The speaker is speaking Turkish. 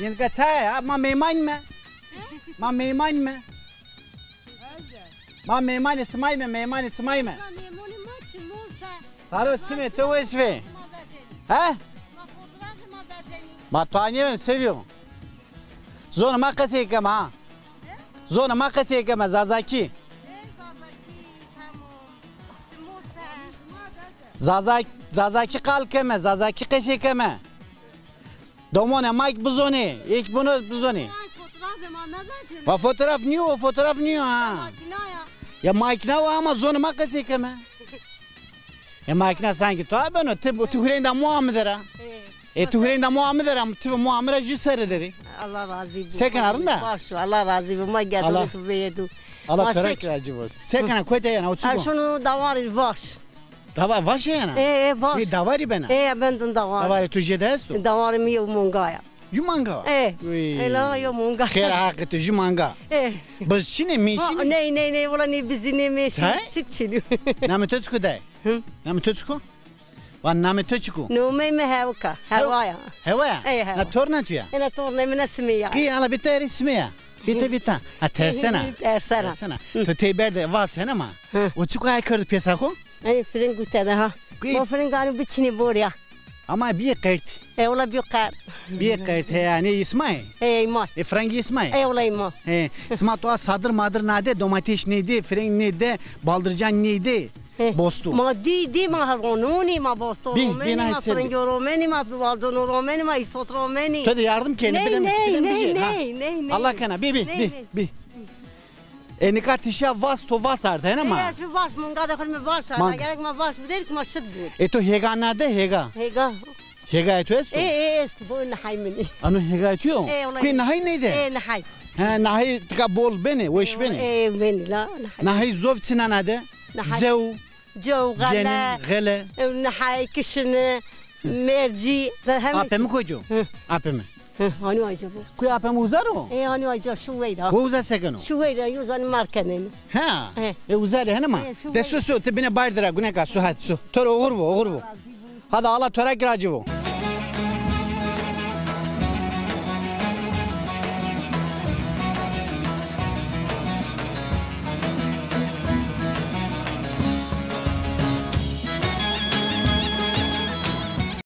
Jinka çay ma meyman mı? Ma meyman mı? Ma meyman ismay mı? Meyman ismay mı? Sarı çime tu veşve. Ha? Ma tuaniye ben seviyorum. Zona ma kase kama. Zona ma kase kama Zazaki. Zazaki kalkeme, Zazaki keşekeme. Domone Mike buzoni, ilk bunu buzoni. Va fotoğraf niye o fotoğraf niye ha? Ya makina var ama zonu ma keşekeme. Ya makina sanki to abi onu tuhreynda muamedera. Tuhreynda muamedera, muamera jüsere dedi. Allah razı olsun. Sekin arında? Baş, Allah razı olsun. Ma geldi tu vedu. Allah törek razı olsun. Sekin koyta yana uçuyor. Şunu davar baş. Davar vaş yana. Baş. Bir davari bana. Ben davar. Davari tujede esto. Davar mi yo mungaya. Jumanga. Ela yo mungaya. Kher hakikaten jumanga. Bas çine mi çine? Ne valla ne bizi ne mi çiçili. Name töçku day. Name töçku? Van name töçku. No me hevka. Hevaya. Hevaya? Na torna tuya. Ena torna mi nasmiya. Ki ala bitter ismiya. Bita. Ha tersena. Tersena. To teberde vas hena ma. O çuku ay kırdı pesako? Ay fren gutana ha. Mo fren gani bitini borya. Ama bir kert. Ola bir kert. Bir kert yani ismay. Ma. Frangi ismay. Ola ma. İsma to sadır madır nade domates neydi, fren neydi, baldırcan neydi? Bostu. Ma di ma haronuni ma bostu romeni ma frengi romeni ma balzon romeni ma isot romeni. Tadı yardım kendi Ne. Allah kana bir. Enikat işe vas to vas arda hena ma. Şu vas munga da kılma vas arda gerek ma vas biderik ma şıd bu. Eto hega nade hega. Hega eto esto. Esto bu nahaymini. Anu hega etiyor. Kuy nahay neydi? Nahay. Ha nahay tka bol beni, weş beni. Beni la. Nahay zov çina nade. Zev. جو غلا غلا نحاي كشن مرجي apemi koydu. Apemi. هاني واجبو Kuy apemi uzaro? هاني واجب شويدا Ko uza sekeno. شويدا يوزن ماركنين Ha. Uzare hena ma. De su te bine baydıra güneka su hat su. Toro oğurvo. Hadi ala töre giracıvo.